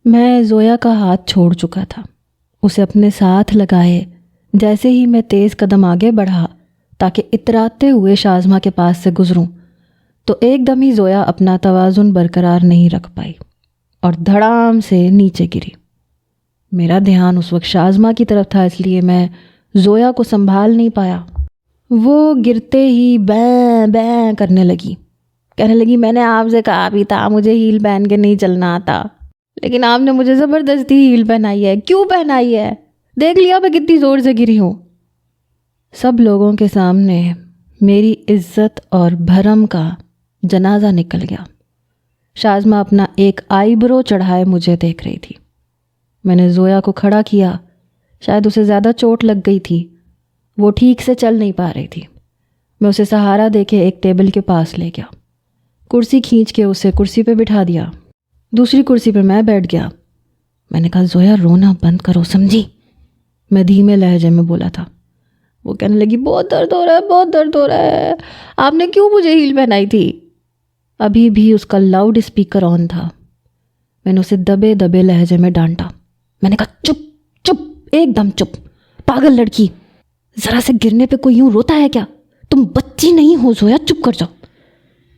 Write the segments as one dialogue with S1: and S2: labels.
S1: میں زویا کا ہاتھ چھوڑ چکا تھا. اسے اپنے ساتھ لگائے جیسے ہی میں تیز قدم آگے بڑھا تاکہ اتراتے ہوئے شازمہ کے پاس سے گزروں تو ایک دم ہی زویا اپنا توازن برقرار نہیں رکھ پائی اور دھڑام سے نیچے گری. میرا دھیان اس وقت شازمہ کی طرف تھا، اس لیے میں زویا کو سنبھال نہیں پایا. وہ گرتے ہی بیں بیں کرنے لگی، کہنے لگی میں نے آپ سے کہا بھی تھا مجھے ہیل پہن کے نہیں چلنا آتا، لیکن آپ نے مجھے زبردستی ہیل پہنائی ہے. کیوں پہنائی ہے؟ دیکھ لیا میں کتنی زور سے گری ہوں. سب لوگوں کے سامنے میری عزت اور بھرم کا جنازہ نکل گیا. شازمہ اپنا ایک آئی برو چڑھائے مجھے دیکھ رہی تھی. میں نے زویا کو کھڑا کیا. شاید اسے زیادہ چوٹ لگ گئی تھی، وہ ٹھیک سے چل نہیں پا رہی تھی. میں اسے سہارا دے کے ایک ٹیبل کے پاس لے گیا، کرسی کھینچ کے اسے کرسی پہ بٹھا دیا. دوسری کرسی پہ میں بیٹھ گیا. میں نے کہا زویا رونا بند کرو، سمجھی؟ میں دھیمے لہجے میں بولا تھا. وہ کہنے لگی بہت درد ہو رہا ہے، بہت درد ہو رہا ہے، آپ نے کیوں مجھے ہیل پہنائی تھی؟ ابھی بھی اس کا لاؤڈ اسپیکر آن تھا. میں نے اسے دبے دبے لہجے میں ڈانٹا. میں نے کہا چپ چپ، ایک دم چپ، پاگل لڑکی، ذرا سے گرنے پہ کوئی یوں روتا ہے کیا؟ تم بچی نہیں ہو زویا، چپ کر جاؤ.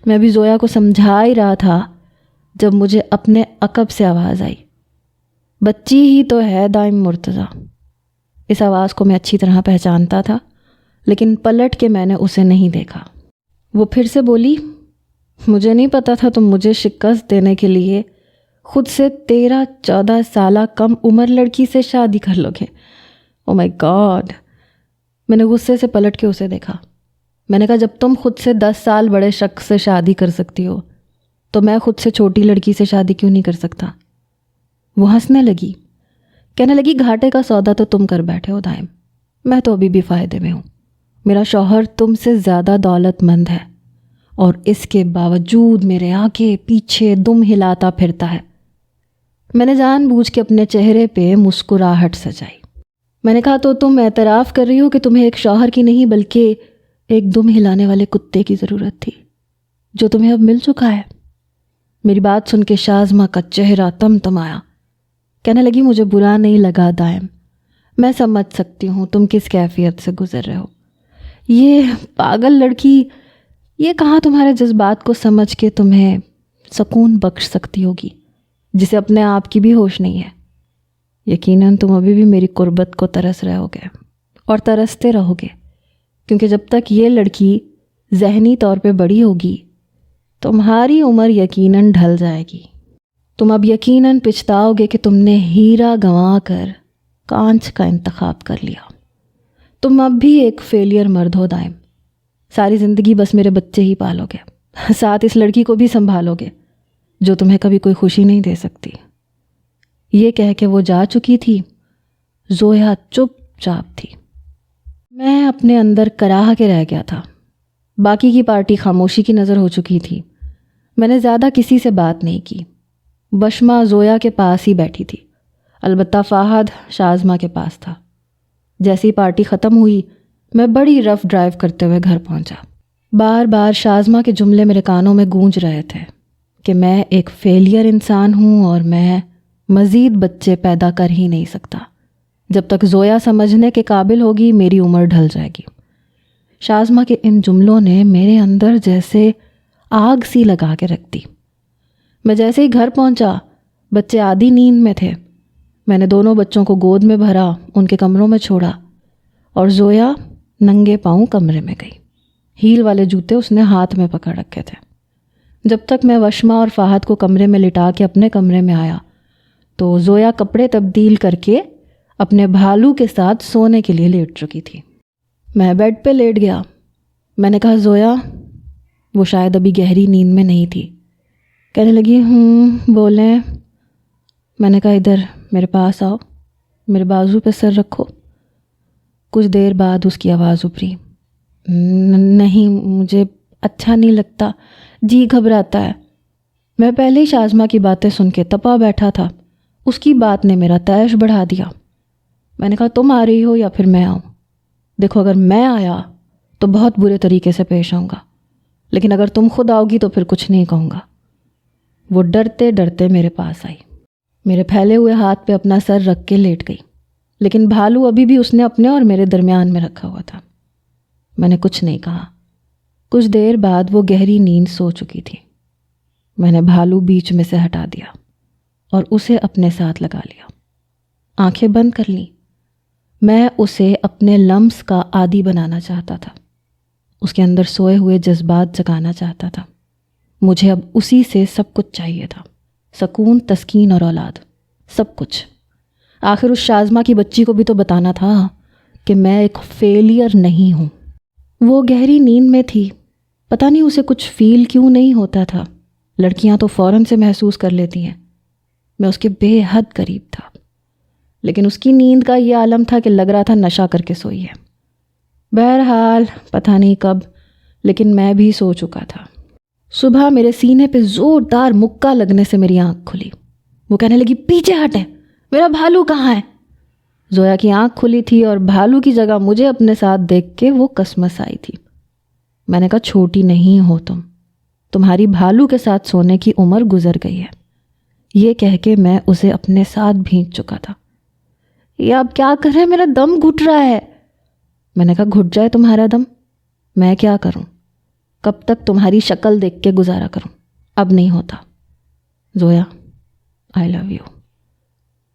S1: میں بھی زویا کو سمجھا ہی رہا تھا جب مجھے اپنے عقب سے آواز آئی. بچی ہی تو ہے دائم مرتضیٰ. اس آواز کو میں اچھی طرح پہچانتا تھا، لیکن پلٹ کے میں نے اسے نہیں دیکھا. وہ پھر سے بولی مجھے نہیں پتا تھا تم مجھے شکست دینے کے لیے خود سے 13-14 سالہ کم عمر لڑکی سے شادی کر لو گے. او مائی گاڈ. میں نے غصے سے پلٹ کے اسے دیکھا. میں نے کہا جب تم خود سے 10 سال بڑے شخص سے شادی کر سکتی ہو تو میں خود سے چھوٹی لڑکی سے شادی کیوں نہیں کر سکتا؟ وہ ہنسنے لگی، کہنے لگی گھاٹے کا سودا تو تم کر بیٹھے ہو دائم، میں تو ابھی بھی فائدے میں ہوں. میرا شوہر تم سے زیادہ دولت مند ہے اور اس کے باوجود میرے آگے پیچھے دم ہلاتا پھرتا ہے. میں نے جان بوجھ کے اپنے چہرے پہ مسکراہٹ سجائی. میں نے کہا تو تم اعتراف کر رہی ہو کہ تمہیں ایک شوہر کی نہیں بلکہ ایک دم ہلانے والے کتے کی ضرورت تھی، جو تمہیں اب مل چکا ہے. میری بات سن کے شازمہ کا چہرہ تمتمایا. کہنے لگی مجھے برا نہیں لگا دائم، میں سمجھ سکتی ہوں تم کس کیفیت سے گزر رہے ہو. یہ پاگل لڑکی یہ کہاں تمہارے جذبات کو سمجھ کے تمہیں سکون بخش سکتی ہوگی جسے اپنے آپ کی بھی ہوش نہیں ہے. یقیناً تم ابھی بھی میری قربت کو ترس رہے ہوگے اور ترستے رہو گے، کیونکہ جب تک یہ لڑکی ذہنی طور پہ بڑی ہوگی تمہاری عمر یقیناً ڈھل جائے گی. تم اب یقیناً پچھتاؤ گے کہ تم نے ہیرا گنوا کر کانچ کا انتخاب کر لیا. تم اب بھی ایک فیلئر مرد ہو دائم. ساری زندگی بس میرے بچے ہی پالو گے، ساتھ اس لڑکی کو بھی سنبھالو گے جو تمہیں کبھی کوئی خوشی نہیں دے سکتی. یہ کہہ کے وہ جا چکی تھی. زویا چپ چاپ تھی. میں اپنے اندر کراہ کے رہ گیا تھا. باقی کی پارٹی خاموشی کی نظر ہو چکی تھی. میں نے زیادہ کسی سے بات نہیں کی. بشمہ زویا کے پاس ہی بیٹھی تھی، البتہ فہد شازمہ کے پاس تھا. جیسی پارٹی ختم ہوئی میں بڑی رف ڈرائیو کرتے ہوئے گھر پہنچا. بار بار شازمہ کے جملے میرے کانوں میں گونج رہے تھے کہ میں ایک فیلئر انسان ہوں اور میں مزید بچے پیدا کر ہی نہیں سکتا. جب تک زویا سمجھنے کے قابل ہوگی میری عمر ڈھل جائے گی. شازمہ کے ان جملوں نے میرے اندر جیسے آگ سی لگا کے رکھ دی. میں جیسے ہی گھر پہنچا بچے آدھی نیند میں تھے. میں نے دونوں بچوں کو گود میں بھرا، ان کے کمروں میں چھوڑا اور زویا ننگے پاؤں کمرے میں گئی. ہیل والے جوتے اس نے ہاتھ میں پکڑ رکھے تھے. جب تک میں وشمہ اور فہد کو کمرے میں لٹا کے اپنے کمرے میں آیا تو زویا کپڑے تبدیل کر کے اپنے بھالو کے ساتھ سونے کے لیے لیٹ چکی تھی. میں بیڈ پہ لیٹ گیا. میں نے کہا زویا. وہ شاید ابھی گہری نیند میں نہیں تھی. کہنے لگی بولیں. میں نے کہا ادھر میرے پاس آؤ، میرے بازو پہ سر رکھو. کچھ دیر بعد اس کی آواز ابھری. نہیں مجھے اچھا نہیں لگتا، جی گھبراتا ہے. میں پہلے ہی شازمہ کی باتیں سن کے تپا بیٹھا تھا. اس کی بات نے میرا تیش بڑھا دیا. میں نے کہا تم آ رہی ہو یا پھر میں آؤں؟ دیکھو اگر میں آیا تو بہت برے طریقے سے پیش آؤں گا، لیکن اگر تم خود آؤ گی تو پھر کچھ نہیں کہوں گا. وہ ڈرتے ڈرتے میرے پاس آئی. میرے پھیلے ہوئے ہاتھ پہ اپنا سر رکھ کے لیٹ گئی، لیکن بھالو ابھی بھی اس نے اپنے اور میرے درمیان میں رکھا ہوا تھا۔ میں نے کچھ نہیں کہا۔ کچھ دیر بعد وہ گہری نیند سو چکی تھی۔ میں نے بھالو بیچ میں سے ہٹا دیا اور اسے اپنے ساتھ لگا لیا۔ آنکھیں بند کر لیں۔ میں اسے اپنے لمس کا عادی بنانا چاہتا تھا، اس کے اندر سوئے ہوئے جذبات جگانا چاہتا تھا۔ مجھے اب اسی سے سب کچھ چاہیے تھا، سکون، تسکین اور اولاد، سب کچھ۔ آخر اس شازمہ کی بچی کو بھی تو بتانا تھا کہ میں ایک فیلئر نہیں ہوں۔ وہ گہری نیند میں تھی، پتہ نہیں اسے کچھ فیل کیوں نہیں ہوتا تھا۔ لڑکیاں تو فوراً سے محسوس کر لیتی ہیں۔ میں اس کے بے حد قریب تھا، لیکن اس کی نیند کا یہ عالم تھا کہ لگ رہا تھا نشہ کر کے سوئی ہے۔ بہرحال پتہ نہیں کب، لیکن میں بھی سو چکا تھا۔ صبح میرے سینے پہ زوردار مکہ لگنے سے میری آنکھ کھلی۔ وہ کہنے لگی، پیچھے ہٹیں، میرا بھالو کہاں ہے؟ زویا کی آنکھ کھلی تھی اور بھالو کی جگہ مجھے اپنے ساتھ دیکھ کے وہ کسمس آئی تھی۔ میں نے کہا، چھوٹی نہیں ہو تمہاری بھالو کے ساتھ سونے کی عمر گزر گئی ہے۔ یہ کہہ کے میں اسے اپنے ساتھ بھینگ چکا تھا۔ یہ اب کیا کر رہے ہیں؟ میرا دم گھٹ رہا ہے۔ میں نے کہا، گھٹ جائے تمہارا دم، میں کیا کروں؟ کب تک تمہاری شکل دیکھ کے گزارا کروں؟ اب نہیں ہوتا۔ زویا، آئی لو یو۔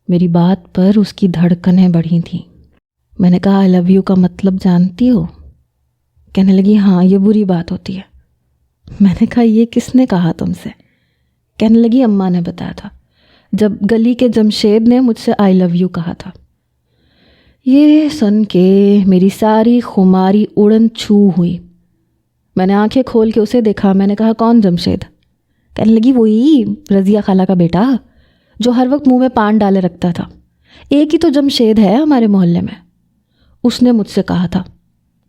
S1: میری بات پر اس کی دھڑکنیں بڑھی تھیں۔ میں نے کہا، آئی لو یو کا مطلب جانتی ہو؟ کہنے لگی، ہاں، یہ بری بات ہوتی ہے۔ میں نے کہا، یہ کس نے کہا تم سے؟ کہنے لگی، اماں نے بتایا تھا جب گلی کے جمشید نے مجھ سے آئی لو یو کہا تھا۔ یہ سن کے میری ساری خماری اڑن چھو ہوئی۔ میں نے آنکھیں کھول کے اسے دیکھا۔ میں نے کہا، کون جمشید؟ کہنے لگی، وہی رضیہ خالہ کا بیٹا جو ہر وقت منہ میں پان ڈالے رکھتا تھا۔ ایک ہی تو جمشید ہے ہمارے محلے میں۔ اس نے مجھ سے کہا تھا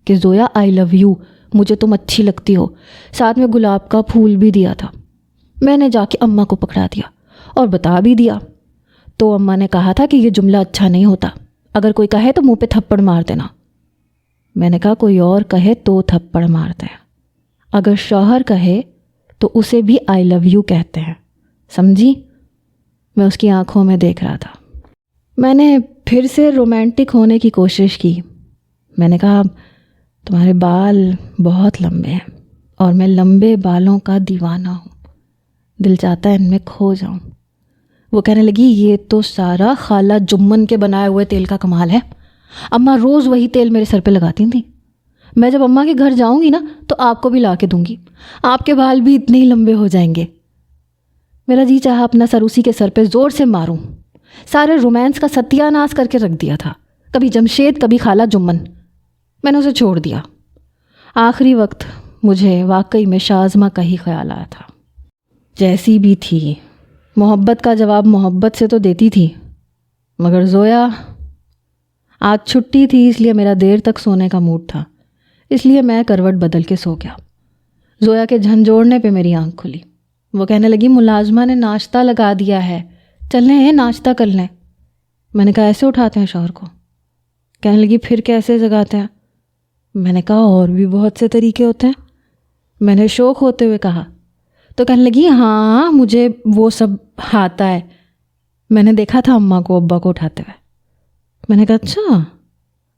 S1: کہ زویا، آئی لو یو، مجھے تم اچھی لگتی ہو، ساتھ میں گلاب کا پھول بھی دیا تھا۔ میں نے جا کے اماں کو پکڑا دیا اور بتا بھی دیا، تو اماں نے کہا تھا کہ یہ جملہ اچھا نہیں ہوتا، اگر کوئی کہے تو منہ پہ تھپڑ مار دینا۔ میں نے کہا، کوئی اور کہے تو تھپڑ مارتے ہیں، اگر شوہر کہے تو اسے بھی آئی لو یو کہتے ہیں، سمجھی؟ میں اس کی آنکھوں میں دیکھ رہا تھا۔ میں نے پھر سے رومانٹک ہونے کی کوشش کی۔ میں نے کہا، تمہارے بال بہت لمبے ہیں اور میں لمبے بالوں کا دیوانہ ہوں، دل چاہتا ہے ان میں کھو جاؤں۔ وہ کہنے لگی، یہ تو سارا خالہ جمن کے بنائے ہوئے تیل کا کمال ہے، اماں روز وہی تیل میرے سر پہ لگاتی تھیں۔ میں جب اماں کے گھر جاؤں گی نا تو آپ کو بھی لا کے دوں گی، آپ کے بال بھی اتنے ہی لمبے ہو جائیں گے۔ میرا جی چاہا اپنا سر اسی کے سر پہ زور سے ماروں۔ سارے رومانس کا ستیہ ناش کر کے رکھ دیا تھا، کبھی جمشید، کبھی خالہ جمن۔ میں نے اسے چھوڑ دیا۔ آخری وقت مجھے واقعی میں شازمہ کا ہی خیال آیا تھا۔ جیسی بھی تھی، محبت کا جواب محبت سے تو دیتی تھی، مگر زویا، آج چھٹی تھی اس لیے میرا دیر تک سونے کا موڈ تھا، اس لیے میں کروٹ بدل کے سو گیا۔ زویا کے جھنجھوڑنے پہ میری آنکھ کھلی۔ وہ کہنے لگی، ملازمہ نے ناشتہ لگا دیا ہے، چلیں ناشتہ کر لیں۔ میں نے کہا، ایسے اٹھاتے ہیں شوہر کو؟ کہنے لگی، پھر کیسے جگاتے ہیں؟ میں نے کہا، اور بھی بہت سے طریقے ہوتے ہیں۔ میں نے شوق ہوتے ہوئے کہا، تو کہنے لگی، ہاں مجھے وہ سب آتا ہے، میں نے دیکھا تھا اماں کو ابا کو اٹھاتے ہوئے۔ میں نے کہا، اچھا؟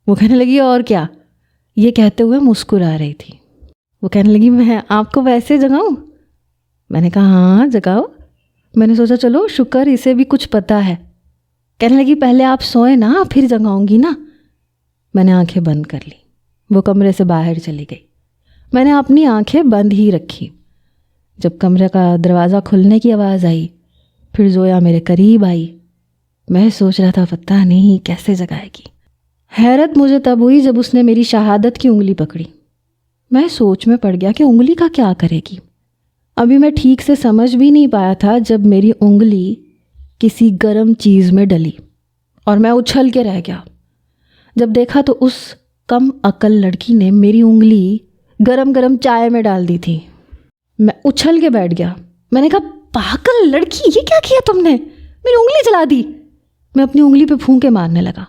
S1: وہ کہنے لگی، اور کیا؟ یہ کہتے ہوئے مسکرا رہی تھی۔ وہ کہنے لگی، میں آپ کو ویسے جگاؤں؟ میں نے کہا، ہاں جگاؤ۔ میں نے سوچا چلو شکر اسے بھی کچھ پتہ ہے۔ کہنے لگی، پہلے آپ سوئیں نا، پھر جگاؤں گی نا۔ میں نے آنکھیں بند کر لی۔ وہ کمرے سے باہر چلی گئی۔ میں نے اپنی آنکھیں بند ہی رکھی۔ جب کمرے کا دروازہ کھلنے کی آواز آئی، پھر زویا میرے قریب آئی۔ میں سوچ رہا تھا پتہ نہیں کیسے جگائے گی۔ حیرت مجھے تب ہوئی جب اس نے میری شہادت کی انگلی پکڑی۔ میں سوچ میں پڑ گیا کہ انگلی کا کیا کرے گی۔ ابھی میں ٹھیک سے سمجھ بھی نہیں پایا تھا جب میری انگلی کسی گرم چیز میں ڈلی اور میں اچھل کے رہ گیا۔ جب دیکھا تو اس کم عقل لڑکی نے میری انگلی گرم گرم چائے میں ڈال دی تھی۔ میں اچھل کے بیٹھ گیا۔ میں نے کہا، پاگل لڑکی، یہ کیا کیا تم نے؟ میری انگلی جلا دی۔ میں اپنی انگلی پہ پھونکے مارنے لگا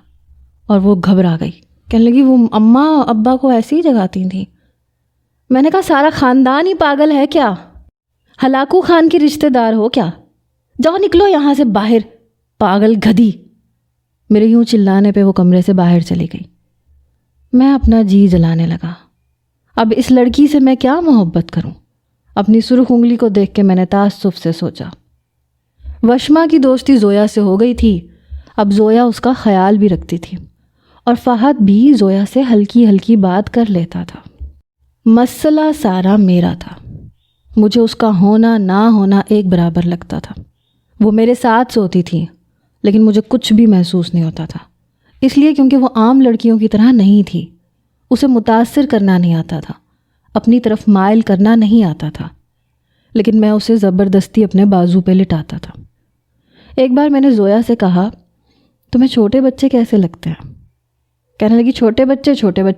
S1: اور وہ گھبرا گئی۔ کہنے لگی، وہ اماں ابا کو ایسے ہی جگاتی تھیں۔ میں نے کہا، سارا خاندان ہی پاگل ہے کیا؟ ہلاکو خان کے رشتہ دار ہو کیا؟ جاؤ نکلو یہاں سے باہر، پاگل گدھی۔ میرے یوں چلانے پہ وہ کمرے سے باہر چلی گئی۔ میں اپنا جی جلانے لگا۔ اب اس لڑکی سے میں کیا محبت کروں؟ اپنی سرخ انگلی کو دیکھ کے میں نے تعصب سے سوچا۔ وشما کی دوستی زویا سے ہو گئی تھی، اب زویا اس کا خیال بھی رکھتی تھی، اور فہد بھی زویا سے ہلکی ہلکی بات کر لیتا تھا۔ مسئلہ سارا میرا تھا، مجھے اس کا ہونا نہ ہونا ایک برابر لگتا تھا۔ وہ میرے ساتھ سوتی تھی لیکن مجھے کچھ بھی محسوس نہیں ہوتا تھا، اس لیے کیونکہ وہ عام لڑکیوں کی طرح نہیں تھی۔ اسے متاثر کرنا نہیں آتا تھا، اپنی طرف مائل کرنا نہیں آتا تھا، لیکن میں اسے زبردستی اپنے بازو پہ لٹاتا تھا۔ ایک بار میں نے زویا سے کہا، تمہیں چھوٹے بچے کیسے لگتے ہیں؟ کہنے لگی، چھوٹے بچے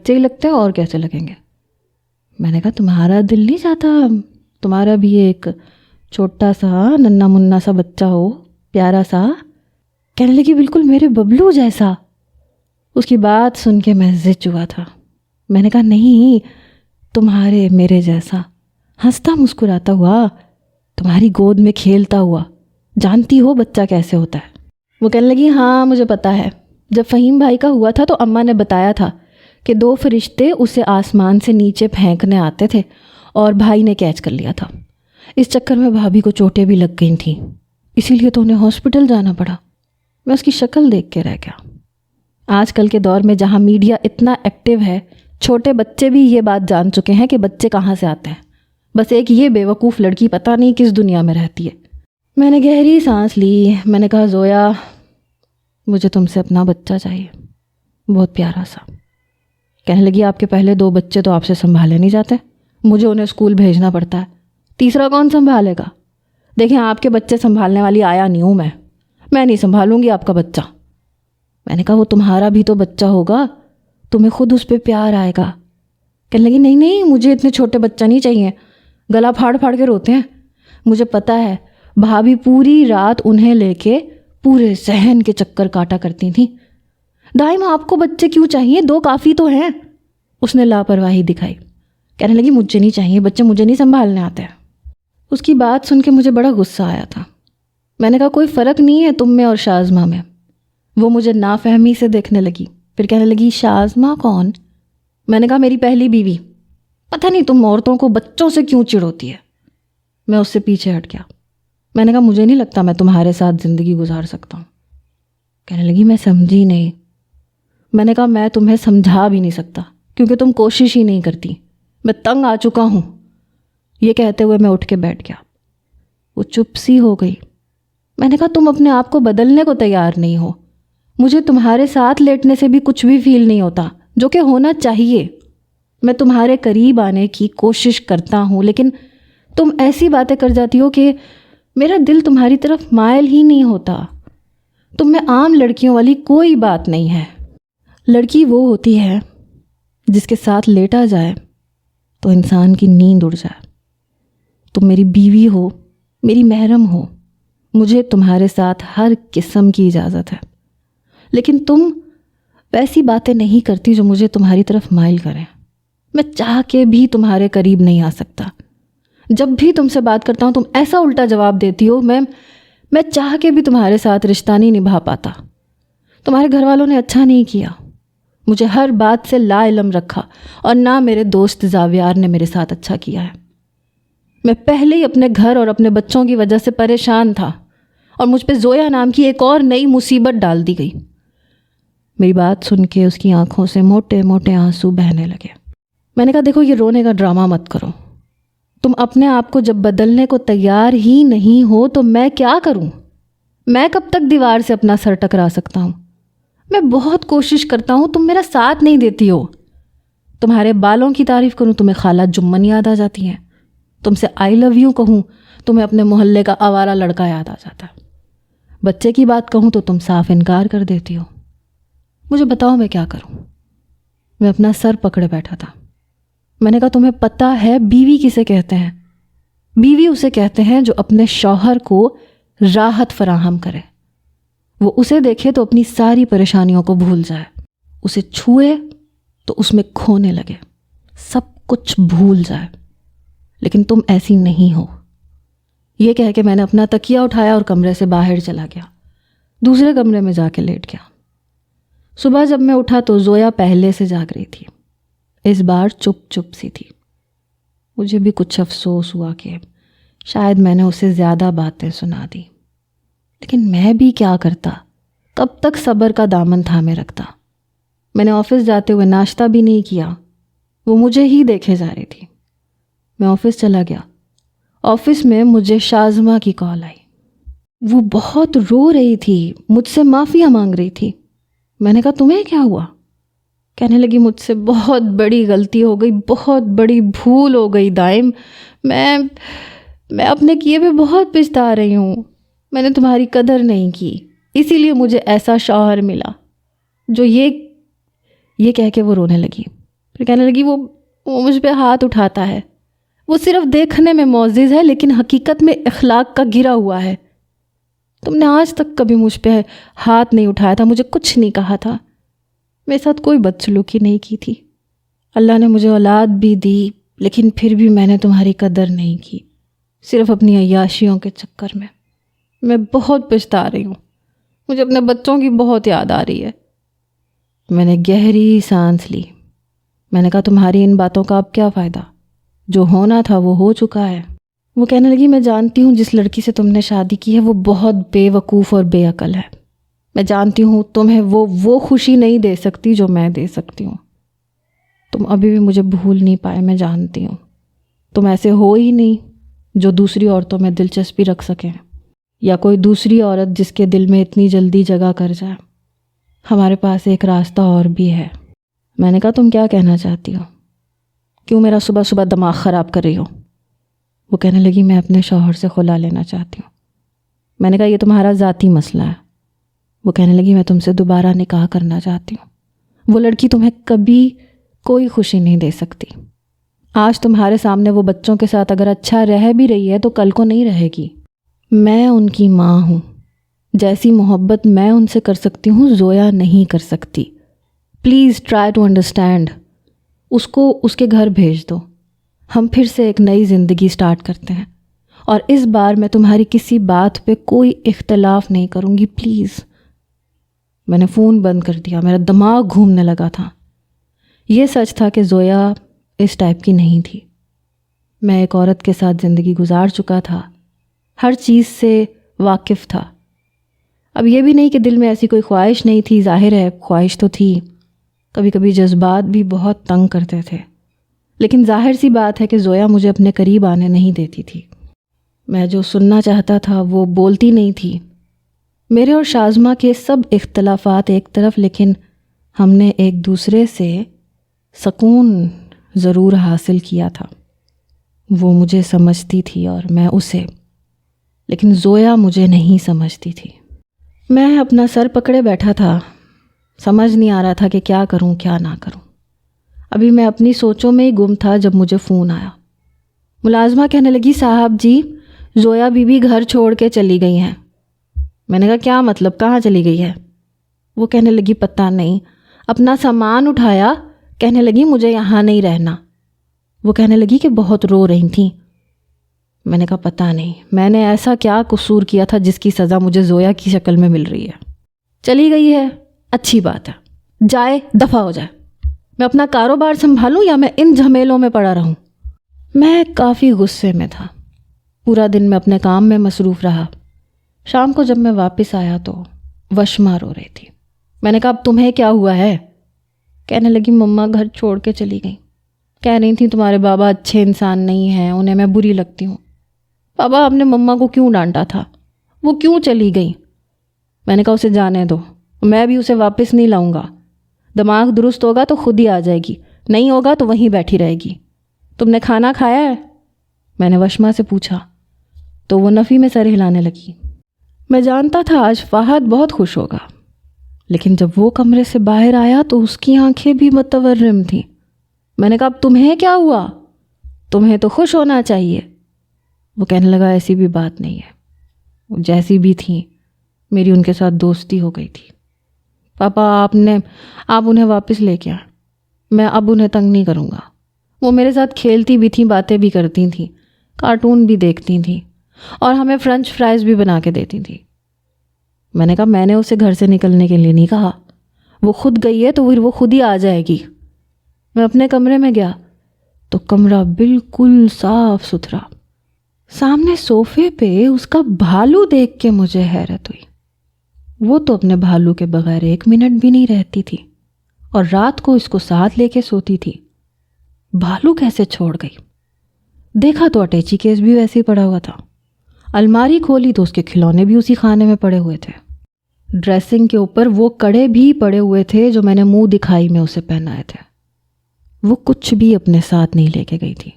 S1: ہی لگتے ہیں، اور کیسے لگیں گے؟ میں نے کہا، تمہارا دل نہیں چاہتا تمہارا بھی ایک چھوٹا سا ننا منا سا بچہ ہو، پیارا سا؟ کہنے لگی، بالکل میرے ببلو جیسا۔ اس کی بات سن کے میں زچ ہوا تھا۔ میں نے کہا، نہیں، تمہارے میرے جیسا، ہنستا مسکراتا ہوا، تمہاری گود میں کھیلتا ہوا۔ جانتی ہو بچہ کیسے ہوتا ہے؟ وہ کہنے لگی، ہاں مجھے پتہ ہے، جب فہیم بھائی کا ہوا تھا تو اماں نے بتایا تھا کہ 2 فرشتے اسے آسمان سے نیچے پھینکنے آتے تھے اور بھائی نے کیچ کر لیا تھا۔ اس چکر میں بھابھی کو چوٹیں بھی لگ گئی تھیں، اسی لیے تو انہیں ہاسپٹل جانا پڑا۔ میں اس کی شکل دیکھ کے رہ گیا۔ آج کل کے دور میں جہاں میڈیا اتنا ایکٹیو ہے، چھوٹے بچے بھی یہ بات جان چکے ہیں کہ بچے کہاں سے آتے ہیں۔ بس ایک یہ بیوقوف لڑکی پتہ نہیں کس دنیا میں رہتی ہے۔ میں نے گہری سانس لی۔ میں نے کہا، زویا، مجھے تم سے اپنا بچہ چاہیے، بہت پیارا سا۔ کہنے لگی، آپ کے پہلے 2 بچے تو آپ سے سنبھالے نہیں جاتے، مجھے انہیں اسکول بھیجنا پڑتا ہے، تیسرا کون سنبھالے گا؟ دیکھیں، آپ کے بچے سنبھالنے والی آیا نہیں ہوں میں نہیں سنبھالوں گی آپ کا بچہ۔ میں نے کہا، وہ تمہارا بھی تو بچہ ہوگا، تمہیں خود اس پہ پیار آئے گا۔ کہنے لگی، نہیں، مجھے اتنے چھوٹے بچہ نہیں چاہیے، گلا پھاڑ پھاڑ کے روتے ہیں۔ مجھے پتہ ہے، بھابھی پوری رات انہیں لے کے پورے صحن کے چکر کاٹا کرتی تھیں۔ دائم آپ کو بچے کیوں چاہیے؟ 2 کافی تو ہیں۔ اس نے لاپرواہی دکھائی، کہنے لگی، مجھے نہیں چاہیے بچے، مجھے نہیں سنبھالنے آتے ہیں۔ اس کی بات سن کے مجھے بڑا غصہ آیا تھا۔ میں نے کہا، کوئی فرق نہیں ہے تم میں اور شازمہ میں۔ وہ مجھے نافہمی سے دیکھنے لگی، پھر کہنے لگی، شازمہ کون؟ میں نے کہا، میری پہلی بیوی۔ پتہ نہیں تم عورتوں کو بچوں سے کیوں چڑ ہوتی ہے۔ میں اس سے پیچھے ہٹ گیا۔ میں نے کہا، مجھے نہیں لگتا میں تمہارے ساتھ زندگی گزار سکتا ہوں۔ کہنے لگی، میں سمجھی نہیں۔ میں نے کہا، میں تمہیں سمجھا بھی نہیں سکتا کیونکہ تم کوشش ہی نہیں کرتی، میں تنگ آ چکا ہوں۔ یہ کہتے ہوئے میں اٹھ کے بیٹھ گیا۔ وہ چپ سی ہو گئی۔ میں نے کہا، تم اپنے آپ کو بدلنے کو تیار نہیں ہو۔ مجھے تمہارے ساتھ لیٹنے سے بھی کچھ بھی فیل نہیں ہوتا، جو کہ ہونا چاہیے۔ میں تمہارے قریب آنے کی کوشش کرتا ہوں، لیکن تم ایسی باتیں کر جاتی ہو کہ میرا دل تمہاری طرف مائل ہی نہیں ہوتا۔ تم میں عام لڑکیوں والی کوئی بات نہیں ہے۔ لڑکی وہ ہوتی ہے جس کے ساتھ لیٹا جائے تو انسان کی نیند اڑ جائے۔ تم میری بیوی ہو، میری محرم ہو، مجھے تمہارے ساتھ ہر قسم کی اجازت ہے، لیکن تم ویسی باتیں نہیں کرتی جو مجھے تمہاری طرف مائل کریں۔ میں چاہ کے بھی تمہارے قریب نہیں آ سکتا۔ جب بھی تم سے بات کرتا ہوں تم ایسا الٹا جواب دیتی ہو، میں چاہ کے بھی تمہارے ساتھ رشتہ نہیں نبھا پاتا۔ تمہارے گھر والوں نے اچھا نہیں کیا، مجھے ہر بات سے لا علم رکھا، اور نہ میرے دوست زاویار نے میرے ساتھ اچھا کیا ہے۔ میں پہلے ہی اپنے گھر اور اپنے بچوں کی وجہ سے پریشان تھا، اور مجھ پہ زویا نام کی ایک اور نئی مصیبت ڈال دی گئی۔ میری بات سن کے اس کی آنکھوں سے موٹے موٹے آنسو بہنے لگے۔ میں نے کہا، دیکھو، یہ رونے کا ڈرامہ مت کرو۔ تم اپنے آپ کو جب بدلنے کو تیار ہی نہیں ہو تو میں کیا کروں؟ میں کب تک دیوار سے اپنا سر ٹکرا سکتا ہوں؟ میں بہت کوشش کرتا ہوں، تم میرا ساتھ نہیں دیتی ہو۔ تمہارے بالوں کی تعریف کروں تمہیں خالہ جمن یاد آ جاتی ہیں، تم سے آئی لو یو کہوں تمہیں اپنے محلے کا آوارہ لڑکا یاد آ جاتا ہے، بچے کی بات کہوں تو تم صاف انکار کر دیتی ہو۔ مجھے بتاؤ میں کیا کروں؟ میں اپنا سر پکڑے بیٹھا تھا۔ میں نے کہا، تمہیں پتہ ہے بیوی کسے کہتے ہیں؟ بیوی اسے کہتے ہیں جو اپنے شوہر کو راحت فراہم کرے، وہ اسے دیکھے تو اپنی ساری پریشانیوں کو بھول جائے، اسے چھوئے تو اس میں کھونے لگے، سب کچھ بھول جائے۔ لیکن تم ایسی نہیں ہو۔ یہ کہہ کے میں نے اپنا تکیہ اٹھایا اور کمرے سے باہر چلا گیا۔ دوسرے کمرے میں جا کے لیٹ گیا۔ صبح جب میں اٹھا تو زویا پہلے سے جاگ رہی تھی، اس بار چپ چپ سی تھی۔ مجھے بھی کچھ افسوس ہوا کہ شاید میں نے اسے زیادہ باتیں سنا دی، لیکن میں بھی کیا کرتا، کب تک صبر کا دامن تھامے رکھتا۔ میں نے آفس جاتے ہوئے ناشتہ بھی نہیں کیا، وہ مجھے ہی دیکھے جا رہی تھی۔ میں آفس چلا گیا۔ آفس میں مجھے شازمہ کی کال آئی۔ وہ بہت رو رہی تھی، مجھ سے معافیاں مانگ رہی تھی۔ میں نے کہا تمہیں کیا ہوا؟ کہنے لگی مجھ سے بہت بڑی غلطی ہو گئی، بہت بڑی بھول ہو گئی دائم، میں اپنے کیے پہ بہت پچھتا رہی ہوں، میں نے تمہاری قدر نہیں کی، اسی لیے مجھے ایسا شوہر ملا جو یہ کہہ کے وہ رونے لگی۔ پھر کہنے لگی وہ مجھ پہ ہاتھ اٹھاتا ہے، وہ صرف دیکھنے میں معزز ہے لیکن حقیقت میں اخلاق کا گرا ہوا ہے۔ تم نے آج تک کبھی مجھ پہ ہاتھ نہیں اٹھایا تھا، مجھے کچھ نہیں کہا تھا، میرے ساتھ کوئی بدسلوکی نہیں کی تھی۔ اللہ نے مجھے اولاد بھی دی، لیکن پھر بھی میں نے تمہاری قدر نہیں کی، صرف اپنی عیاشیوں کے چکر میں۔ میں بہت پچھتا رہی ہوں، مجھے اپنے بچوں کی بہت یاد آ رہی ہے۔ میں نے گہری سانس لی۔ میں نے کہا تمہاری ان باتوں کا اب کیا فائدہ، جو ہونا تھا وہ ہو چکا ہے۔ وہ کہنے لگی میں جانتی ہوں جس لڑکی سے تم نے شادی کی ہے وہ بہت بے وقوف اور بے عقل ہے، میں جانتی ہوں تمہیں وہ خوشی نہیں دے سکتی جو میں دے سکتی ہوں۔ تم ابھی بھی مجھے بھول نہیں پائے، میں جانتی ہوں تم ایسے ہو ہی نہیں جو دوسری عورتوں میں دلچسپی رکھ سکیں، یا کوئی دوسری عورت جس کے دل میں اتنی جلدی جگہ کر جائے۔ ہمارے پاس ایک راستہ اور بھی ہے۔ میں نے کہا تم کیا کہنا چاہتی ہو؟ کیوں میرا صبح صبح دماغ خراب کر رہی ہو؟ وہ کہنے لگی میں اپنے شوہر سے خلا لینا چاہتی ہوں۔ میں نے کہا یہ تمہارا ذاتی مسئلہ ہے۔ وہ کہنے لگی میں تم سے دوبارہ نکاح کرنا چاہتی ہوں۔ وہ لڑکی تمہیں کبھی کوئی خوشی نہیں دے سکتی۔ آج تمہارے سامنے وہ بچوں کے ساتھ اگر اچھا رہ بھی رہی ہے تو کل کو نہیں رہے گی۔ میں ان کی ماں ہوں، جیسی محبت میں ان سے کر سکتی ہوں زویا نہیں کر سکتی۔ Please try to understand. اس کو اس کے گھر بھیج دو، ہم پھر سے ایک نئی زندگی سٹارٹ کرتے ہیں، اور اس بار میں تمہاری کسی بات پہ کوئی اختلاف نہیں کروں گی، پلیز۔ میں نے فون بند کر دیا، میرا دماغ گھومنے لگا تھا۔ یہ سچ تھا کہ زویا اس ٹائپ کی نہیں تھی۔ میں ایک عورت کے ساتھ زندگی گزار چکا تھا، ہر چیز سے واقف تھا۔ اب یہ بھی نہیں کہ دل میں ایسی کوئی خواہش نہیں تھی، ظاہر ہے خواہش تو تھی، کبھی کبھی جذبات بھی بہت تنگ کرتے تھے، لیکن ظاہر سی بات ہے کہ زویا مجھے اپنے قریب آنے نہیں دیتی تھی۔ میں جو سننا چاہتا تھا وہ بولتی نہیں تھی۔ میرے اور شازمہ کے سب اختلافات ایک طرف، لیکن ہم نے ایک دوسرے سے سکون ضرور حاصل کیا تھا۔ وہ مجھے سمجھتی تھی اور میں اسے، لیکن زویا مجھے نہیں سمجھتی تھی۔ میں اپنا سر پکڑے بیٹھا تھا، سمجھ نہیں آ رہا تھا کہ کیا کروں کیا نہ کروں۔ ابھی میں اپنی سوچوں میں ہی گم تھا جب مجھے فون آیا۔ ملازمہ کہنے لگی صاحب جی زویا بی بی گھر چھوڑ کے چلی گئی ہیں۔ میں نے کہا کیا مطلب، کہاں چلی گئی ہے؟ وہ کہنے لگی پتہ نہیں، اپنا سامان اٹھایا، کہنے لگی مجھے یہاں نہیں رہنا۔ وہ کہنے لگی کہ بہت رو رہی تھیں۔ میں نے کہا پتہ نہیں میں نے ایسا کیا قصور کیا تھا جس کی سزا مجھے زویا کی شکل میں مل رہی ہے۔ چلی گئی ہے، اچھی بات ہے، جائے دفع ہو جائے، میں اپنا کاروبار سنبھالوں یا میں ان جھمیلوں میں پڑا رہوں۔ میں کافی غصے میں تھا، پورا دن میں اپنے کام میں مصروف رہا۔ شام کو جب میں واپس آیا تو وشما رو رہی تھی۔ میں نے کہا اب تمہیں کیا ہوا ہے؟ کہنے لگی مما گھر چھوڑ کے چلی گئی، کہہ رہی تھیں تمہارے بابا اچھے انسان نہیں ہیں، انہیں میں بری لگتی ہوں۔ بابا آپ نے مما کو کیوں ڈانٹا تھا؟ وہ کیوں چلی گئی؟ میں نے کہا اسے جانے دو، میں بھی اسے واپس نہیں لاؤں گا۔ دماغ درست ہوگا تو خود ہی آ جائے گی، نہیں ہوگا تو وہیں بیٹھی رہے گی۔ تم نے کھانا کھایا ہے؟ میں نے وشما سے پوچھا تو وہ نفی میں سر ہلانے لگی۔ میں جانتا تھا آج فہد بہت خوش ہوگا، لیکن جب وہ کمرے سے باہر آیا تو اس کی آنکھیں بھی متورم تھیں۔ میں نے کہا اب تمہیں کیا ہوا؟ تمہیں تو خوش ہونا چاہیے۔ وہ کہنے لگا ایسی بھی بات نہیں ہے، وہ جیسی بھی تھیں میری ان کے ساتھ دوستی ہو گئی تھی۔ پاپا آپ انہیں واپس لے کے آئیں، میں اب انہیں تنگ نہیں کروں گا۔ وہ میرے ساتھ کھیلتی بھی تھیں، باتیں بھی کرتی تھیں، کارٹون بھی دیکھتی تھیں، اور ہمیں فرینچ فرائز بھی بنا کے دیتی تھیں۔ میں نے کہا میں نے اسے گھر سے نکلنے کے لیے نہیں کہا، وہ خود گئی ہے تو پھر وہ خود ہی آ جائے گی۔ میں اپنے کمرے میں گیا تو کمرہ بالکل صاف ستھرا، سامنے صوفے پہ اس کا بھالو دیکھ کے مجھے حیرت ہوئی۔ وہ تو اپنے بھالو کے بغیر 1 منٹ بھی نہیں رہتی تھی اور رات کو اس کو ساتھ لے کے سوتی تھی، بھالو کیسے چھوڑ گئی؟ دیکھا تو اٹیچی کیس بھی ویسے ہی پڑا ہوا تھا، الماری کھولی تو اس کے کھلونے بھی اسی خانے میں پڑے ہوئے تھے، ڈریسنگ کے اوپر وہ کڑے بھی پڑے ہوئے تھے جو میں نے منہ دکھائی میں اسے پہنائے تھے۔ وہ کچھ بھی اپنے ساتھ نہیں لے کے گئی تھی۔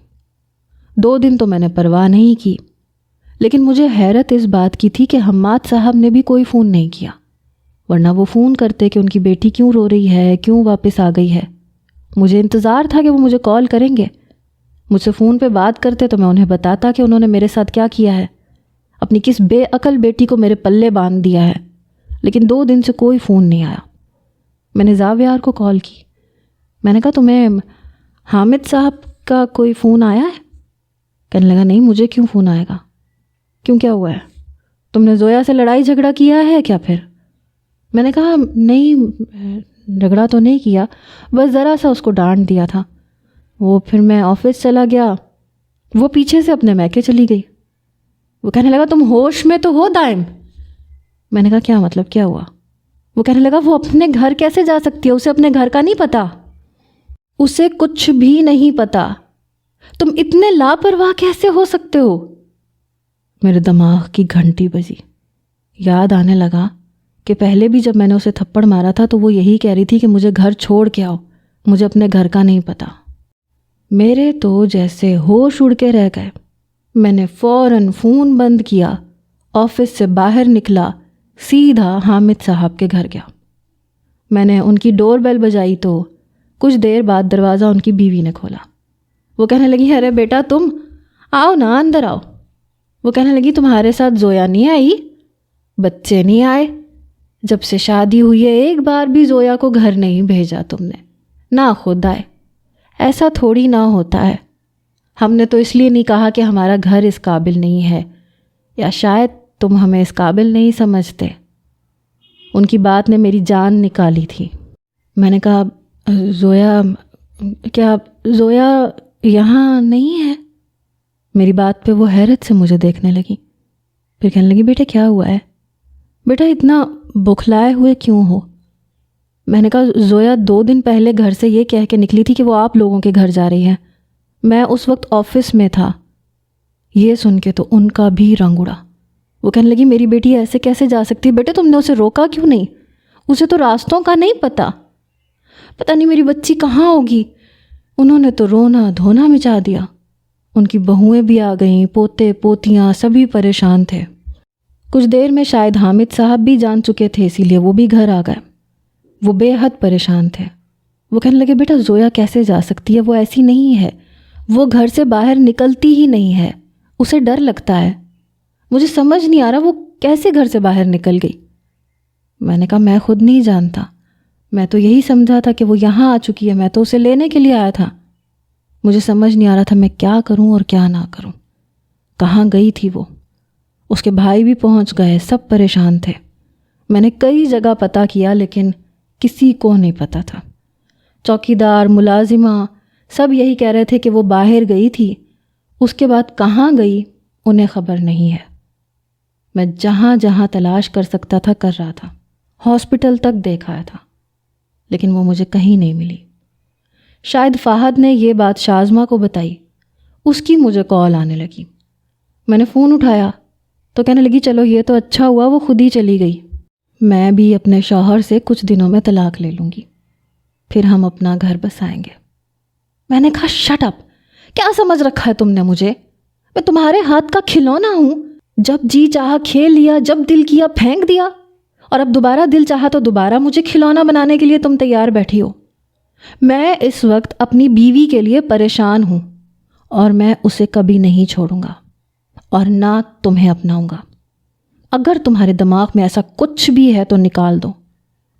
S1: 2 دن تو میں نے پرواہ نہیں کی، لیکن مجھے حیرت اس بات کی تھی کہ حماد صاحب نے بھی کوئی فون نہیں کیا، ورنہ وہ فون کرتے کہ ان کی بیٹی کیوں رو رہی ہے، کیوں واپس آ گئی ہے۔ مجھے انتظار تھا کہ وہ مجھے کال کریں گے، مجھ سے فون پہ بات کرتے تو میں انہیں بتاتا کہ انہوں نے میرے ساتھ کیا کیا ہے، اپنی کس بے عقل بیٹی کو میرے پلے باندھ دیا ہے۔ لیکن 2 دن سے کوئی فون نہیں آیا۔ میں نے زاویار کو کال کی، میں نے کہا تمہیں حامد صاحب کا کوئی فون آیا ہے؟ کہنے لگا نہیں، مجھے کیوں فون آئے گا؟ کیوں، کیا ہوا ہے؟ تم نے زویا سے لڑائی جھگڑا کیا ہے کیا پھر؟ میں نے کہا نہیں، جھگڑا تو نہیں کیا، بس ذرا سا اس کو ڈانٹ دیا تھا۔ وہ پھر میں آفس چلا گیا، وہ پیچھے سے اپنے میکے چلی گئی۔ وہ کہنے لگا تم ہوش میں تو ہو دائم؟ میں نے کہا کیا مطلب، کیا ہوا؟ وہ کہنے لگا وہ اپنے گھر کیسے جا سکتی ہے، اسے اپنے گھر کا نہیں پتا، اسے کچھ بھی نہیں پتا، تم اتنے لاپرواہ کیسے ہو سکتے ہو؟ میرے دماغ کی گھنٹی بجی، یاد آنے لگا کہ پہلے بھی جب میں نے اسے تھپڑ مارا تھا تو وہ یہی کہہ رہی تھی کہ مجھے گھر چھوڑ کے آؤ، مجھے اپنے گھر کا نہیں پتا۔ میرے تو جیسے ہوش اڑ کے رہ گئے۔ میں نے فوراً فون بند کیا، آفس سے باہر نکلا، سیدھا حامد صاحب کے گھر گیا۔ میں نے ان کی ڈور بیل بجائی تو کچھ دیر بعد دروازہ ان کی بیوی نے کھولا۔ وہ کہنے لگی ارے بیٹا تم آؤ نا، اندر آؤ۔ وہ کہنے لگی تمہارے ساتھ زویا نہیں آئی؟ بچے نہیں آئے؟ جب سے شادی ہوئی ہے ایک بار بھی زویا کو گھر نہیں بھیجا تم نے، نہ خود آئے۔ ایسا تھوڑی نہ ہوتا ہے، ہم نے تو اس لیے نہیں کہا کہ ہمارا گھر اس قابل نہیں ہے، یا شاید تم ہمیں اس قابل نہیں سمجھتے۔ ان کی بات نے میری جان نکالی تھی۔ میں نے کہا زویا، کیا زویا یہاں نہیں ہے؟ میری بات پہ وہ حیرت سے مجھے دیکھنے لگی، پھر کہنے لگی بیٹے کیا ہوا ہے؟ بیٹا اتنا بخلائے ہوئے کیوں ہو؟ میں نے کہا زویا 2 دن پہلے گھر سے یہ کہہ کے نکلی تھی کہ وہ آپ لوگوں کے گھر جا رہی ہے، میں اس وقت آفس میں تھا۔ یہ سن کے تو ان کا بھی رنگ اڑا۔ وہ کہنے لگی میری بیٹی ایسے کیسے جا سکتی؟ بیٹے تم نے اسے روکا کیوں نہیں؟ اسے تو راستوں کا نہیں پتہ نہیں میری بچی کہاں ہوگی۔ انہوں نے تو رونا دھونا مچا دیا، ان کی بہوئیں بھی آ گئیں، پوتے پوتیاں سبھی پریشان تھے۔ کچھ دیر میں شاید حامد صاحب بھی جان چکے تھے، اسی لیے وہ بھی گھر آ گئے۔ وہ بے حد پریشان تھے۔ وہ کہنے لگے بیٹا زویا کیسے جا سکتی ہے، وہ ایسی نہیں ہے، وہ گھر سے باہر نکلتی ہی نہیں ہے، اسے ڈر لگتا ہے، مجھے سمجھ نہیں آ رہا وہ کیسے گھر سے باہر نکل گئی۔ میں نے کہا میں خود نہیں جانتا، میں تو یہی سمجھا تھا کہ وہ یہاں آ چکی ہے، میں تو اسے لینے کے لیے آیا تھا، مجھے سمجھ نہیں آ رہا تھا میں کیا کروں اور کیا نہ کروں۔ کہاں گئی تھی وہ؟ اس کے بھائی بھی پہنچ گئے، سب پریشان تھے۔ میں نے کئی جگہ پتہ کیا لیکن کسی کو نہیں پتہ تھا۔ چوکیدار، ملازمہ سب یہی کہہ رہے تھے کہ وہ باہر گئی تھی، اس کے بعد کہاں گئی انہیں خبر نہیں ہے۔ میں جہاں جہاں تلاش کر سکتا تھا کر رہا تھا، ہاسپٹل تک دیکھا تھا، لیکن وہ مجھے کہیں نہیں ملی۔ شاید فہد نے یہ بات شازمہ کو بتائی، اس کی مجھے کال آنے لگی۔ میں نے فون اٹھایا تو کہنے لگی چلو یہ تو اچھا ہوا وہ خود ہی چلی گئی، میں بھی اپنے شوہر سے کچھ دنوں میں طلاق لے لوں گی، پھر ہم اپنا گھر بسائیں گے۔ میں نے کہا شٹ اپ، کیا سمجھ رکھا ہے تم نے مجھے؟ میں تمہارے ہاتھ کا کھلونا ہوں؟ جب جی چاہا کھیل لیا، جب دل کیا پھینک دیا، اور اب دوبارہ دل چاہا تو دوبارہ مجھے کھلونا بنانے کے لیے تم تیار بیٹھی ہو۔ میں اس وقت اپنی بیوی کے لیے پریشان ہوں اور میں اسے کبھی نہیں چھوڑوں گا اور نہ تمہیں اپناؤں گا۔ اگر تمہارے دماغ میں ایسا کچھ بھی ہے تو نکال دو،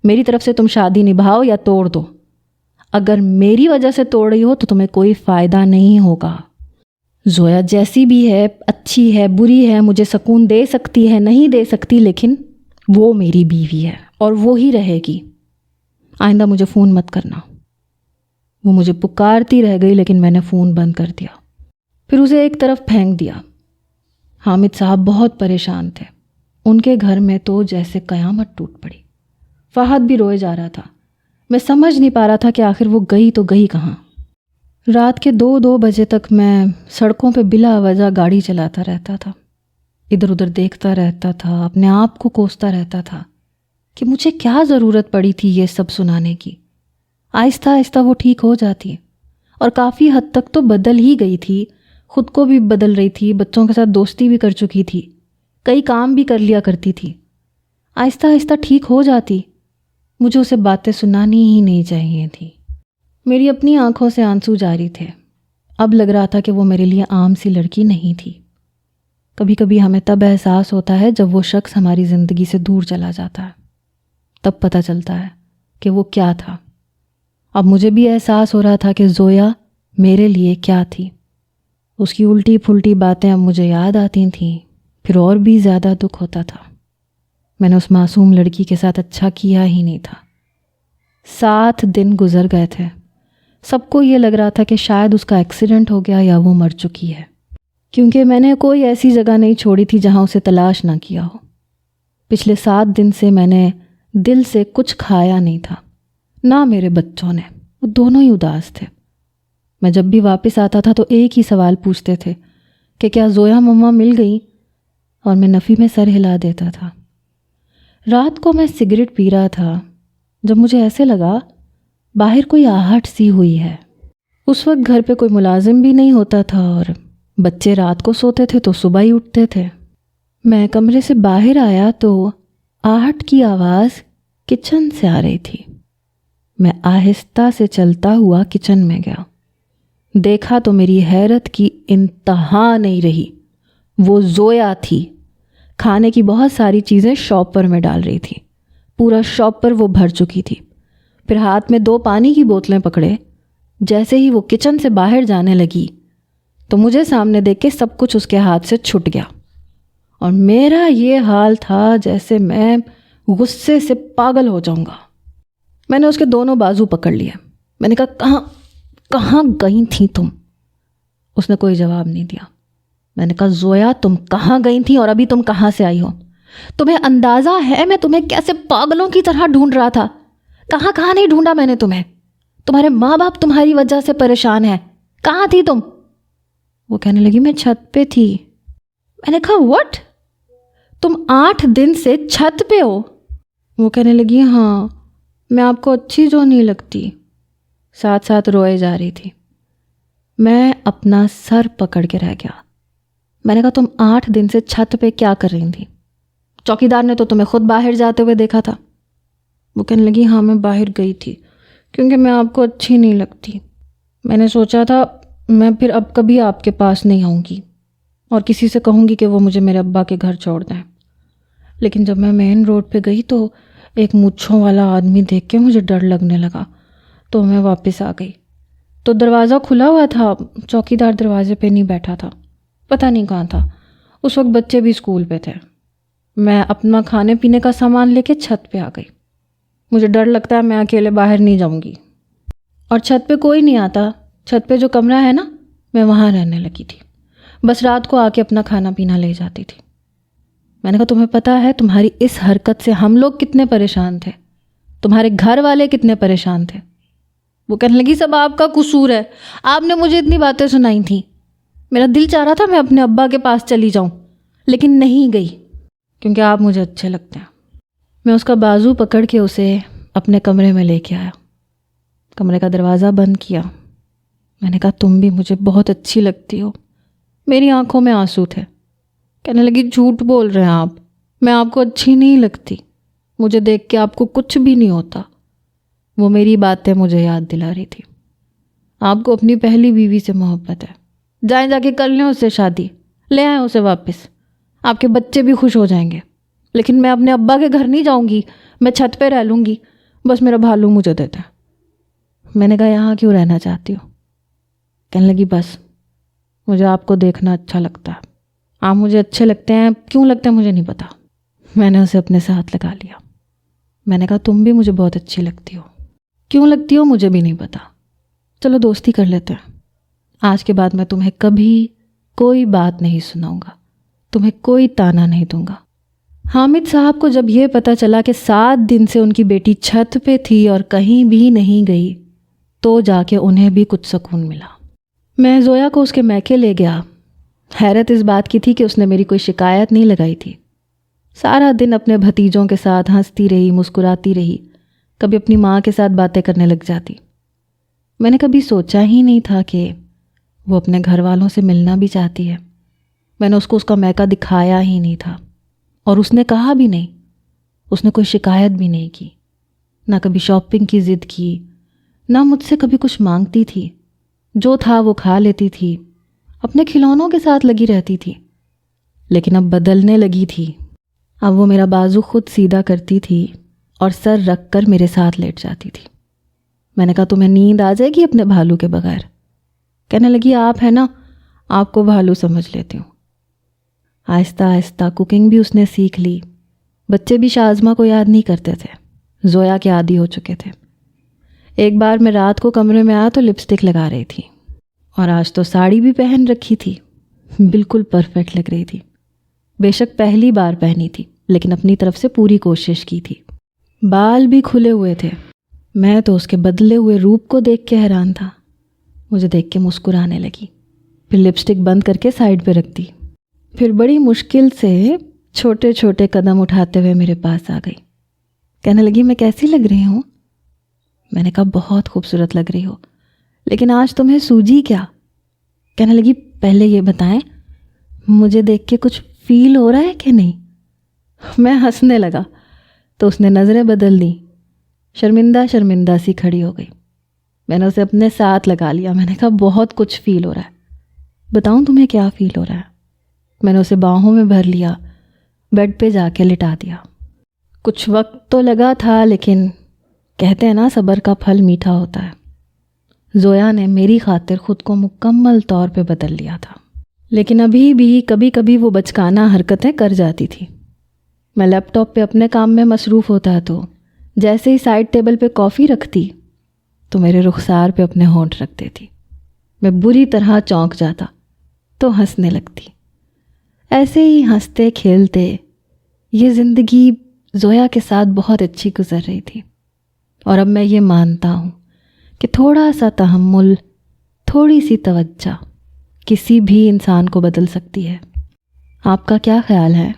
S1: میری طرف سے تم شادی نبھاؤ یا توڑ دو۔ اگر میری وجہ سے توڑ رہی ہو تو تمہیں کوئی فائدہ نہیں ہوگا۔ زویا جیسی بھی ہے، اچھی ہے، بری ہے، مجھے سکون دے سکتی ہے، نہیں دے سکتی، لیکن وہ میری بیوی ہے اور وہ ہی رہے گی. آئندہ مجھے فون مت کرنا. وہ مجھے پکارتی رہ گئی لیکن میں نے فون بند کر دیا. پھر اسے ایک طرف پھینک دیا. حامد صاحب بہت پریشان تھے. ان کے گھر میں تو جیسے قیامت ٹوٹ پڑی. فہد بھی روئے جا رہا تھا. میں سمجھ نہیں پا رہا تھا کہ آخر وہ گئی تو گئی کہاں. رات کے 2 بجے تک میں سڑکوں پہ بلا وجہ گاڑی چلاتا رہتا تھا. ادھر ادھر دیکھتا رہتا تھا. اپنے آپ کو کوستا رہتا تھا کہ مجھے کیا ضرورت پڑی تھی یہ سب سنانے کی. آہستہ آہستہ وہ ٹھیک ہو جاتی اور کافی حد تک تو بدل ہی گئی تھی. خود کو بھی بدل رہی تھی. بچوں کے ساتھ دوستی بھی کر چکی تھی. کئی کام بھی کر لیا کرتی تھی. آہستہ آہستہ ٹھیک ہو جاتی. مجھے اسے باتیں سنانی ہی نہیں چاہیے تھی. میری اپنی آنکھوں سے آنسو جاری تھے. اب لگ رہا تھا کہ وہ میرے لیے عام سی لڑکی نہیں تھی. کبھی کبھی ہمیں تب احساس ہوتا ہے جب وہ شخص ہماری زندگی سے دور چلا جاتا ہے. تب پتہ چلتا ہے کہ وہ کیا تھا. اب مجھے بھی احساس ہو رہا تھا کہ زویا میرے لیے کیا تھی. اس کی الٹی پھلٹی باتیں اب مجھے یاد آتی تھیں. پھر اور بھی زیادہ دکھ ہوتا تھا. میں نے اس معصوم لڑکی کے ساتھ اچھا کیا ہی نہیں تھا. 7 دن گزر گئے تھے. سب کو یہ لگ رہا تھا کہ شاید اس کا ایکسیڈنٹ ہو گیا یا وہ مر چکی ہے، کیونکہ میں نے کوئی ایسی جگہ نہیں چھوڑی تھی جہاں اسے تلاش نہ کیا ہو. پچھلے 7 دن سے میں نے دل سے کچھ کھایا نہیں تھا. نہ میرے بچوں نے. وہ دونوں ہی اداس تھے. میں جب بھی واپس آتا تھا تو ایک ہی سوال پوچھتے تھے کہ کیا زویا مما مل گئی، اور میں نفی میں سر ہلا دیتا تھا. رات کو میں سگریٹ پی رہا تھا جب مجھے ایسے لگا باہر کوئی آہٹ سی ہوئی ہے. اس وقت گھر پہ کوئی ملازم بھی نہیں ہوتا تھا اور بچے رات کو سوتے تھے تو صبح ہی اٹھتے تھے. میں کمرے سے باہر آیا تو آہٹ کی آواز کچن سے آ رہی تھی. میں آہستہ سے چلتا ہوا کچن میں گیا. دیکھا تو میری حیرت کی انتہا نہیں رہی. وہ زویا تھی. کھانے کی بہت ساری چیزیں شاپر میں ڈال رہی تھی. پورا شاپر وہ بھر چکی تھی. پھر ہاتھ میں 2 پانی کی بوتلیں پکڑے. جیسے ہی وہ کچن سے باہر جانے لگی تو مجھے سامنے دیکھ کے سب کچھ اس کے ہاتھ سے چھٹ گیا اور میرا یہ حال تھا جیسے میں غصے سے پاگل ہو جاؤں گا. میں نے اس کے دونوں بازو پکڑ لیے. میں نے کہا کہاں گئی تھیں تم؟ اس نے کوئی جواب نہیں دیا. میں نے کہا زویا تم کہاں گئی تھیں اور ابھی تم کہاں سے آئی ہو؟ تمہیں اندازہ ہے میں تمہیں کیسے پاگلوں کی طرح ڈھونڈ رہا تھا؟ کہاں کہاں نہیں ڈھونڈا میں نے تمہیں. تمہارے ماں باپ تمہاری وجہ سے پریشان ہیں. کہاں تھی تم؟ وہ کہنے لگی میں چھت پہ تھی. میں نے کہا واٹ؟ تم 8 دن سے چھت پہ ہو؟ وہ کہنے لگی ہاں، میں آپ کو اچھی جو نہیں لگتی. ساتھ ساتھ روئے جا رہی تھی. میں اپنا سر پکڑ کے رہ گیا. میں نے کہا تم 8 دن سے چھت پہ کیا کر رہی تھی؟ چوکی دار نے تو تمہیں خود باہر جاتے ہوئے دیکھا تھا. وہ کہنے لگی ہاں میں باہر گئی تھی کیونکہ میں آپ کو اچھی نہیں لگتی. میں نے سوچا تھا میں پھر اب کبھی آپ کے پاس نہیں آؤں گی اور کسی سے کہوں گی کہ وہ مجھے میرے ابا کے گھر چھوڑ دیں. لیکن جب میں مین روڈ پہ گئی تو ایک مونچھوں والا آدمی دیکھ کے مجھے ڈر لگنے لگا تو میں واپس آ گئی. تو دروازہ کھلا ہوا تھا. چوکی دار دروازے پہ نہیں بیٹھا تھا. پتہ نہیں کہاں تھا. اس وقت بچے بھی اسکول پہ تھے. میں اپنا کھانے پینے کا سامان لے کے چھت پہ آ گئی. مجھے ڈر لگتا ہے میں اکیلے باہر نہیں جاؤں گی. اور چھت پہ کوئی نہیں آتا. چھت پہ جو کمرہ ہے نا میں وہاں رہنے لگی تھی. بس رات کو آ کے اپنا کھانا پینا لے جاتی تھی. میں نے کہا تمہیں پتہ ہے تمہاری اس حرکت سے ہم لوگ کتنے پریشان تھے، تمہارے گھر والے کتنے پریشان تھے. وہ کہنے لگی سب آپ کا قصور ہے. آپ نے مجھے اتنی باتیں سنائی تھیں. میرا دل چاہ رہا تھا میں اپنے ابا کے پاس چلی جاؤں لیکن نہیں گئی کیونکہ آپ مجھے اچھے لگتے ہیں. میں اس کا بازو پکڑ کے اسے اپنے کمرے میں لے کے آیا. کمرے کا دروازہ بند کیا. میں نے کہا تم بھی مجھے بہت اچھی لگتی ہو. میری آنکھوں میں آنسو تھے. کہنے لگی جھوٹ بول رہے ہیں آپ، میں آپ کو اچھی نہیں لگتی. مجھے دیکھ کے آپ کو کچھ بھی نہیں ہوتا. وہ میری باتیں مجھے یاد دلا رہی تھی. آپ کو اپنی پہلی بیوی سے محبت ہے. جائیں جا کے کر لیں اس سے شادی، لے آئیں اسے واپس. آپ کے بچے بھی خوش ہو جائیں گے. لیکن میں اپنے ابا کے گھر نہیں جاؤں گی. میں چھت پہ رہ لوں گی. بس میرا بھالو مجھے دیتا ہے. میں نے کہا یہاں کیوں رہنا چاہتی ہو؟ کہنے لگی بس مجھے آپ کو دیکھنا اچھا لگتا ہے. آپ مجھے اچھے لگتے ہیں. کیوں لگتے ہیں مجھے نہیں پتا. میں نے اسے اپنے ساتھ لگا لیا۔ میں نے کہا تم بھی مجھے بہت اچھی لگتی ہو۔ کیوں لگتی ہو مجھے بھی نہیں پتا، چلو دوستی کر لیتے ہیں۔ آج کے بعد میں تمہیں کبھی کوئی بات نہیں سناؤں گا، تمہیں کوئی تانا نہیں دوں گا۔ حامد صاحب کو جب یہ پتہ چلا کہ 7 دن سے ان کی بیٹی چھت پہ تھی اور کہیں بھی نہیں گئی، تو جا کے انہیں بھی کچھ سکون ملا۔ میں زویا کو اس کے میکے لے گیا۔ حیرت اس بات کی تھی کہ اس نے میری کوئی شکایت نہیں لگائی تھی۔ سارا دن اپنے بھتیجوں کے ساتھ ہنستی رہی، مسکراتی رہی، کبھی اپنی ماں کے ساتھ باتیں کرنے لگ جاتی۔ میں نے کبھی سوچا ہی نہیں تھا کہ وہ اپنے گھر والوں سے ملنا بھی چاہتی ہے۔ میں نے اس کو اس کا میکا دکھایا ہی نہیں تھا، اور اس نے کہا بھی نہیں۔ اس نے کوئی شکایت بھی نہیں کی، نہ کبھی شاپنگ کی ضد کی، نہ مجھ سے کبھی کچھ مانگتی تھی۔ جو تھا وہ کھا لیتی تھی، اپنے کھلونوں کے ساتھ لگی رہتی تھی۔ لیکن اب بدلنے لگی تھی۔ اب وہ میرا بازو خود سیدھا کرتی تھی اور سر رکھ کر میرے ساتھ لیٹ جاتی تھی۔ میں نے کہا تمہیں نیند آ جائے گی اپنے بھالو کے بغیر؟ کہنے لگی آپ ہے نا، آپ کو بھالو سمجھ لیتی ہوں۔ آہستہ آہستہ کوکنگ بھی اس نے سیکھ لی۔ بچے بھی شازمہ کو یاد نہیں کرتے تھے، زویا کے عادی ہو چکے تھے۔ ایک بار میں رات کو کمرے میں آیا تو لپسٹک لگا رہی تھی، اور آج تو ساڑی بھی پہن رکھی تھی، بالکل پرفیکٹ لگ رہی تھی۔ بے شک پہلی بار پہنی تھی، لیکن اپنی طرف سے پوری کوشش کی تھی۔ بال بھی کھلے ہوئے تھے۔ میں تو اس کے بدلے ہوئے روپ کو دیکھ کے حیران تھا۔ مجھے دیکھ کے مسکرانے لگی، پھر لپسٹک بند کر کے سائڈ پہ رکھ دی، پھر بڑی مشکل سے چھوٹے چھوٹے قدم اٹھاتے ہوئے میرے پاس آ گئی۔ کہنے لگی میں کیسی لگ رہی ہوں؟ میں نے کہا بہت خوبصورت لگ رہی ہو، لیکن آج تمہیں سوجی کیا؟ کہنے لگی پہلے یہ بتائیں مجھے دیکھ کے کچھ فیل ہو رہا ہے کہ نہیں؟ میں ہنسنے لگا تو اس نے نظریں بدل دیں، شرمندہ شرمندہ سی کھڑی ہو گئی۔ میں نے اسے اپنے ساتھ لگا لیا۔ میں نے کہا بہت کچھ فیل ہو رہا ہے، بتاؤں تمہیں کیا فیل ہو رہا ہے؟ میں نے اسے باہوں میں بھر لیا، بیڈ پہ جا کے لٹا دیا۔ کچھ وقت تو لگا تھا، لیکن کہتے ہیں نا صبر کا پھل میٹھا ہوتا ہے۔ زویا نے میری خاطر خود کو مکمل طور پہ بدل لیا تھا، لیکن ابھی بھی کبھی کبھی وہ بچکانہ حرکتیں کر جاتی تھی۔ میں لیپ ٹاپ پہ اپنے کام میں مصروف ہوتا تو جیسے ہی سائڈ ٹیبل پہ کافی رکھتی تو میرے رخسار پہ اپنے ہونٹ رکھ دیتی۔ میں بری طرح چونک جاتا تو ہنسنے لگتی۔ ایسے ہی ہنستے کھیلتے یہ زندگی زویا کے ساتھ بہت اچھی گزر رہی تھی، اور اب میں یہ مانتا ہوں کہ تھوڑا سا تحمل، تھوڑی سی توجہ کسی بھی انسان کو بدل سکتی ہے۔ آپ کا کیا خیال ہے؟